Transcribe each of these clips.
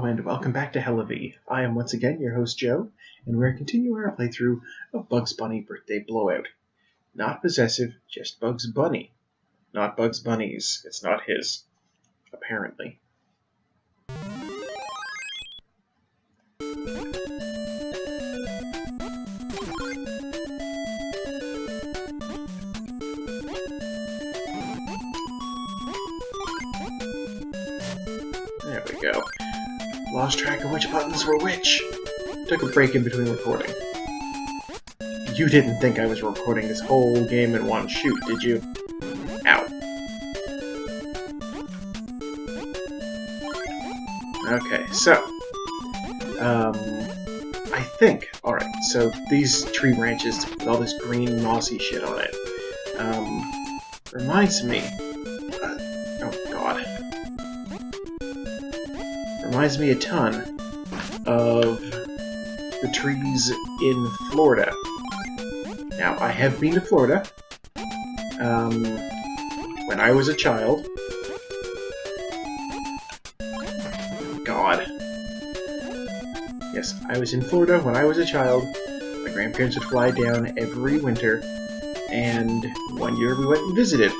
Hello and welcome back to Hellav. I am once again your host Joe, and we're continuing our playthrough of Bugs Bunny Birthday Blowout. Not possessive, just Bugs Bunny. Not Bugs Bunny's. It's not his. Apparently. There we go. Lost track of which buttons were which. Took a break in between recording. You didn't think I was recording this whole game in one shoot, did you? Ow. Okay, so... I think... Alright, so these tree branches with all this green mossy shit on it, reminds me... oh god. Reminds me a ton of the trees in Florida. Now, I have been to Florida when I was a child. God. Yes, I was in Florida when I was a child. My grandparents would fly down every winter, and one year we went and visited.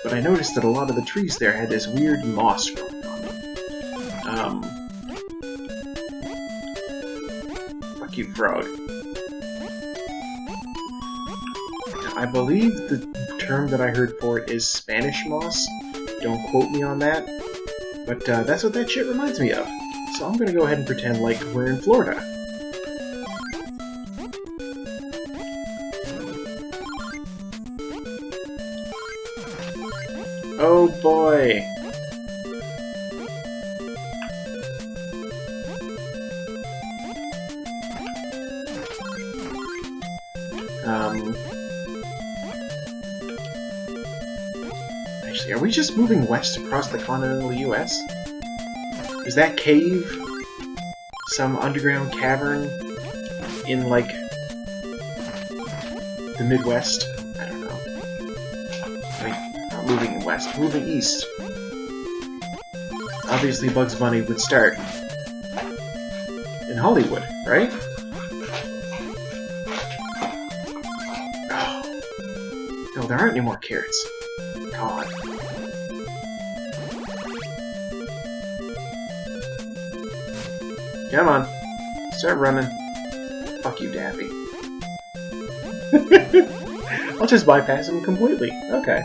But I noticed that a lot of the trees there had this weird moss growing on them. Fuck you, frog. Now, I believe the term that I heard for it is Spanish moss. Don't quote me on that. But that's what that shit reminds me of. So I'm gonna go ahead and pretend like we're in Florida. Oh boy! Actually, are we just moving west across the continental US? Is that cave some underground cavern in, like, the Midwest? I don't know. Not moving west, moving east. Obviously Bugs Bunny would start in Hollywood, right? Oh. No, there aren't any more carrots. God. Come on. Start running. Fuck you, Daffy. I'll just bypass him completely. Okay.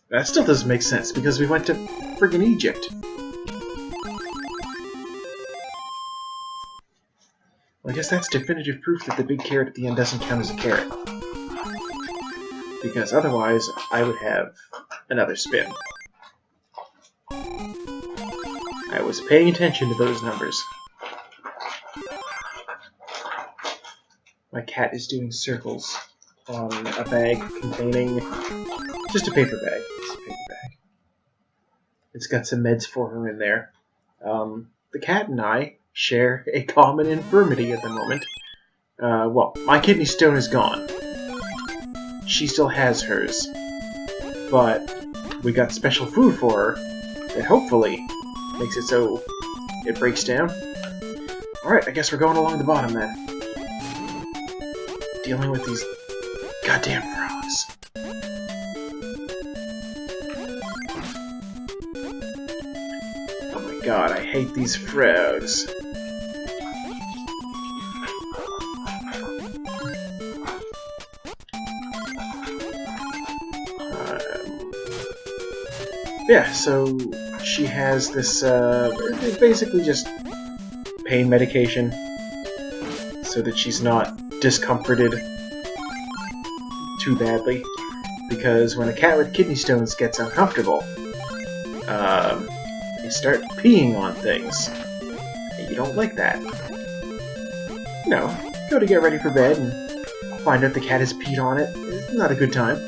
That still doesn't make sense, because we went to friggin' Egypt. Well, I guess that's definitive proof that the big carrot at the end doesn't count as a carrot. Because otherwise, I would have another spin. I was paying attention to those numbers. My cat is doing circles on a bag containing just a paper bag. It's a paper bag. It's got some meds for her in there. The cat and I share a common infirmity at the moment. Well, my kidney stone is gone. She still has hers. But we got special food for her that hopefully makes it so it breaks down. Alright, I guess we're going along the bottom then. Dealing with these goddamn frogs. Oh my god, I hate these frogs. Yeah, so she has this, it's basically just pain medication so that she's not discomforted too badly. Because when a cat with kidney stones gets uncomfortable, they start peeing on things. And you don't like that. You know, go to get ready for bed and find out the cat has peed on it. It's not a good time.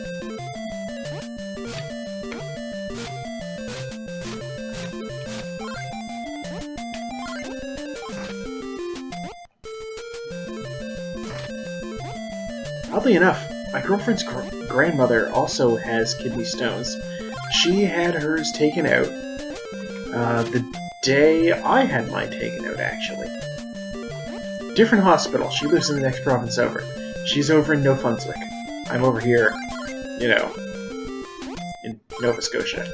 Oddly enough, my girlfriend's grandmother also has kidney stones. She had hers taken out the day I had mine taken out, actually. Different hospital. She lives in the next province over. She's over in New Brunswick. I'm over here, you know, in Nova Scotia.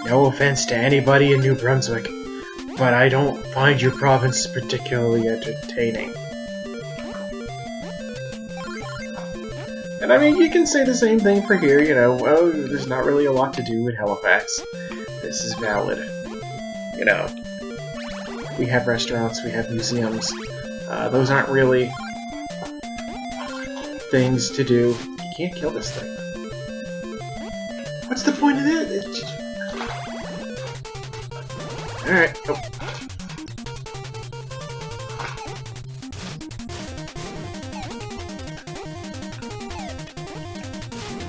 No offense to anybody in New Brunswick, but I don't find your province particularly entertaining. And I mean, you can say the same thing for here, you know, well, there's not really a lot to do in Halifax. This is valid. You know, we have restaurants, we have museums. Those aren't really things to do. You can't kill this thing. What's the point of this? Alright, oh.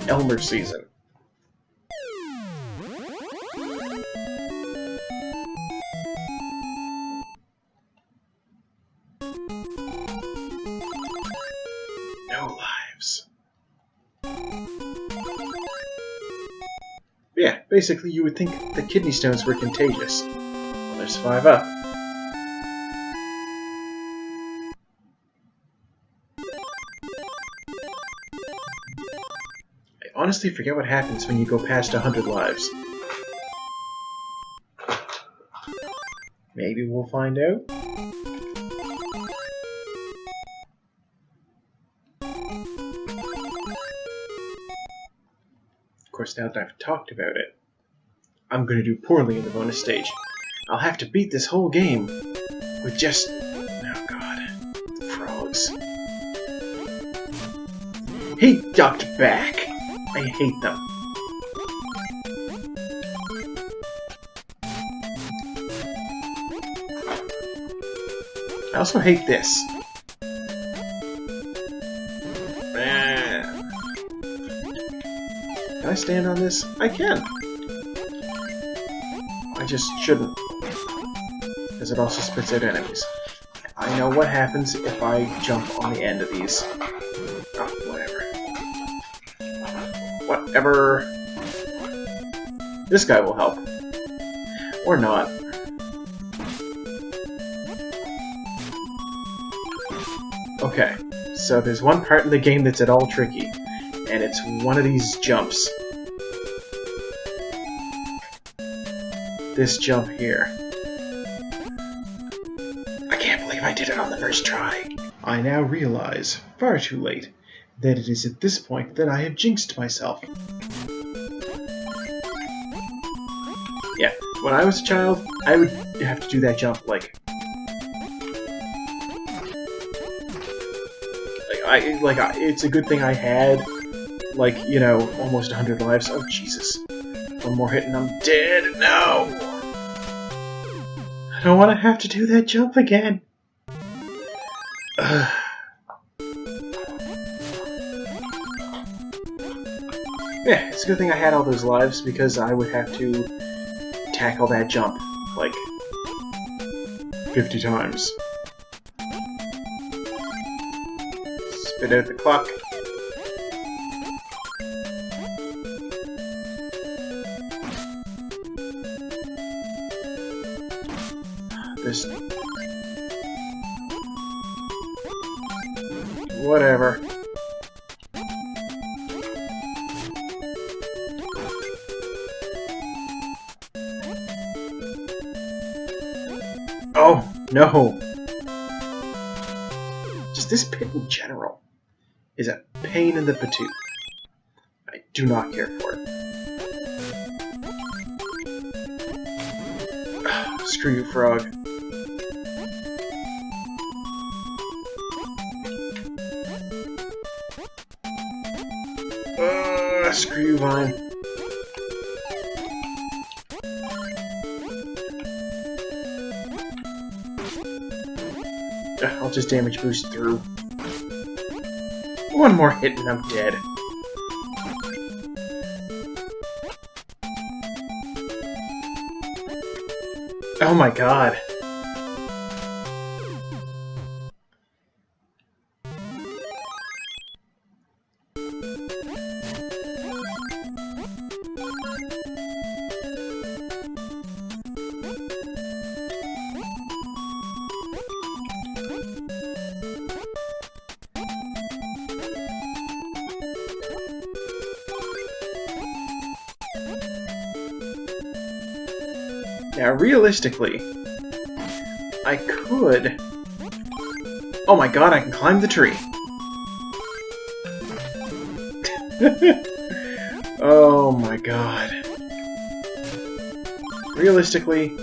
Elmer season. No lives. Yeah, basically you would think the kidney stones were contagious. Well, there's 5 up. I honestly forget what happens when you go past 100 lives. Maybe we'll find out. Of course, now that I've talked about it, I'm gonna do poorly in the bonus stage. I'll have to beat this whole game with just... oh god. Frogs. He ducked back! I hate them. I also hate this. Can I stand on this? I can. I just shouldn't. Because it also spits out enemies. I know what happens if I jump on the end of these. Oh, whatever. Whatever. This guy will help. Or not. Okay, so there's one part in the game that's at all tricky, and it's one of these jumps. This jump here. I can't believe I did it on the first try. I now realize, far too late, that it is at this point that I have jinxed myself. Yeah, when I was a child, I would have to do that jump like it's a good thing I had, like, you know, almost 100 lives. Oh, Jesus. One more hit and I'm dead. No! I don't want to have to do that jump again. Yeah, it's a good thing I had all those lives, because I would have to tackle that jump, like, 50 times. Spit out the clock. This... whatever. Oh, no! Just this pit in general is a pain in the patoot. I do not care for it. Screw you, frog. Screw you, vine. I'll just damage boost through. One more hit and I'm dead. Oh my god. Now, realistically, I could... Oh my god, I can climb the tree! Oh my god. Realistically,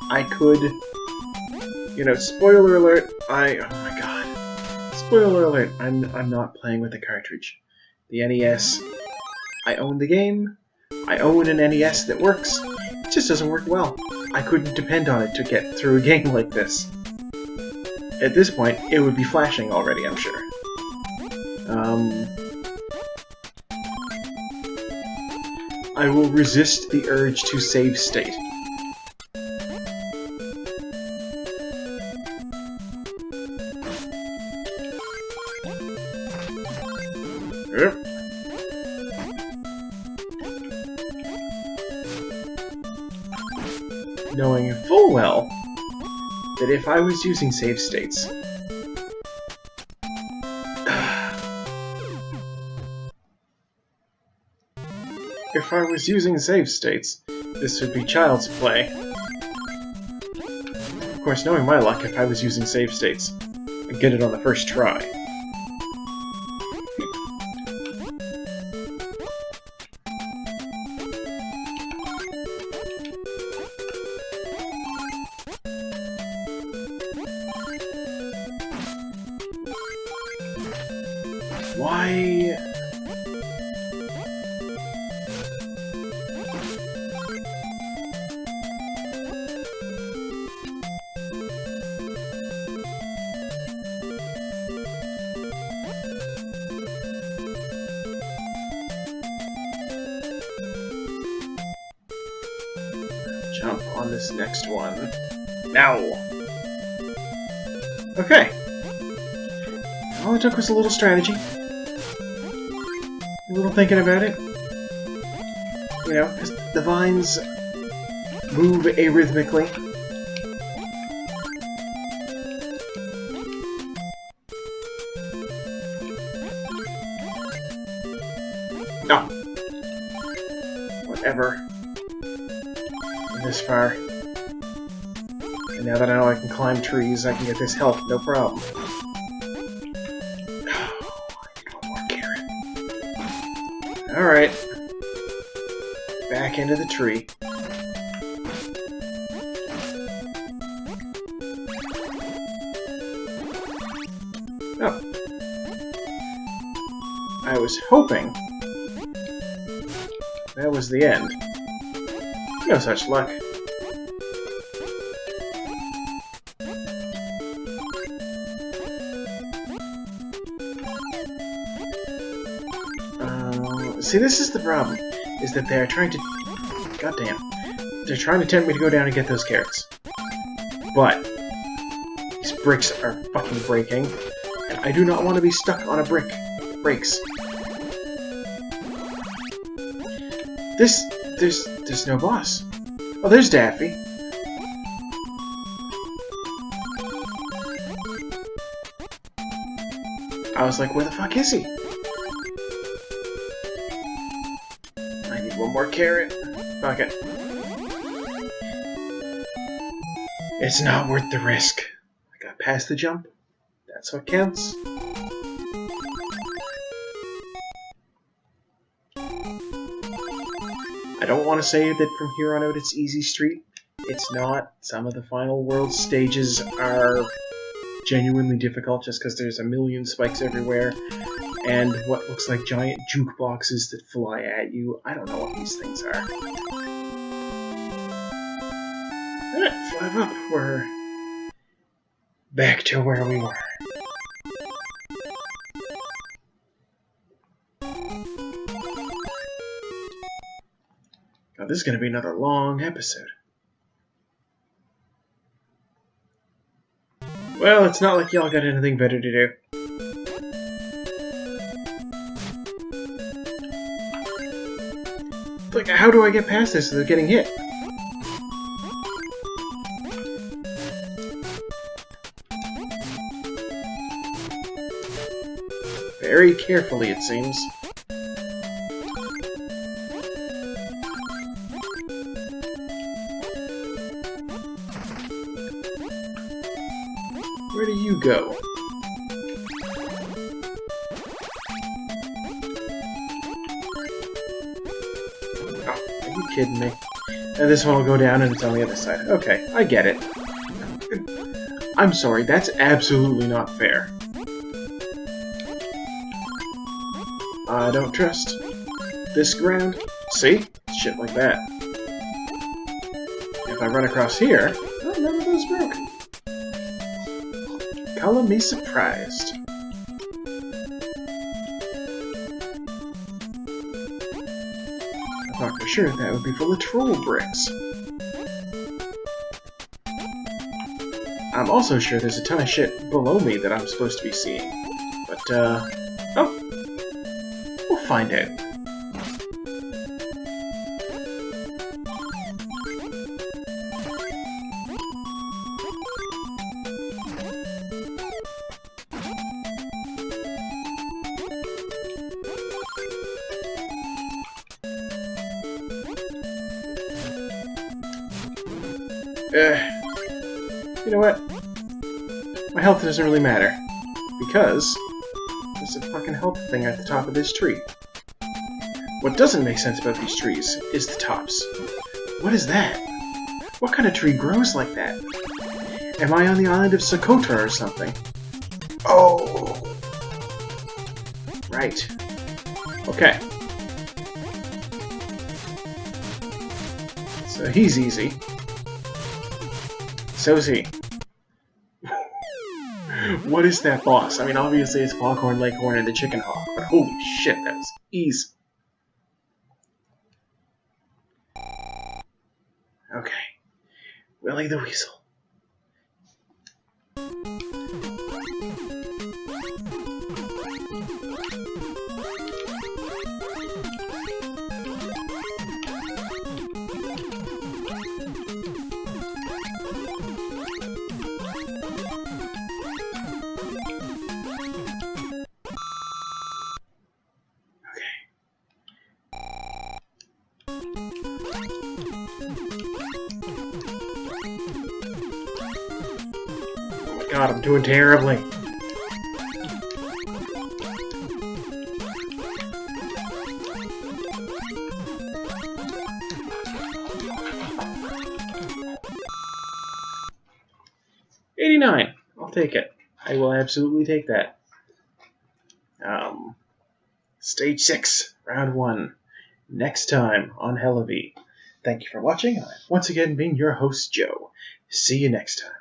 I could... You know, spoiler alert, oh my god. Spoiler alert, I'm not playing with the cartridge. The NES, I own the game, I own an NES that works, it just doesn't work well. I couldn't depend on it to get through a game like this. At this point, it would be flashing already, I'm sure. I will resist the urge to save state. Knowing full well that if I was using save states, this would be child's play. Of course, knowing my luck, if I was using save states, I'd get it on the first try. Why? Jump on this next one. Now! Okay. All it took was a little strategy. A little thinking about it. You know, because the vines move arrhythmically. No. Whatever. I'm this far. And now that I know I can climb trees, I can get this health, no problem. Alright. Back into the tree. Oh. I was hoping that was the end. No such luck. See, this is the problem, is that they're trying to... Goddamn. They're trying to tempt me to go down and get those carrots. But these bricks are fucking breaking, and I do not want to be stuck on a brick that breaks. There's no boss. Oh, there's Daffy. I was like, where the fuck is he? One more carrot. Fuck it. It's not worth the risk. I got past the jump. That's what counts. I don't want to say that from here on out it's easy street. It's not. Some of the final world stages are genuinely difficult just because there's a million spikes everywhere. And what looks like giant jukeboxes that fly at you. I don't know what these things are. Alright, 5 up. We're back to where we were. God, this is going to be another long episode. Well, it's not like y'all got anything better to do. Like, how do I get past this without getting hit? Very carefully, it seems. Where do you go? Oh, are you kidding me? And this one will go down and it's on the other side. Okay, I get it. I'm sorry, that's absolutely not fair. I don't trust this ground. See? Shit like that. If I run across here, oh, none of those broke. Color me surprised. I thought for sure that would be full of troll bricks. I'm also sure there's a ton of shit below me that I'm supposed to be seeing. But, oh! We'll find out. You know what? My health doesn't really matter. Because there's a fucking health thing at the top of this tree. What doesn't make sense about these trees is the tops. What is that? What kind of tree grows like that? Am I on the island of Socotra or something? Oh! Right. Okay. So he's easy. So is he. What is that boss? I mean, obviously it's Foghorn Leghorn and the Chicken Hawk, but holy shit, that was easy. Okay. Willie the Weasel. God, I'm doing terribly. $89. I'll take it. I will absolutely take that. Stage 6, round 1. Next time on Hell of E. Thank you for watching. I've once again been your host, Joe. See you next time.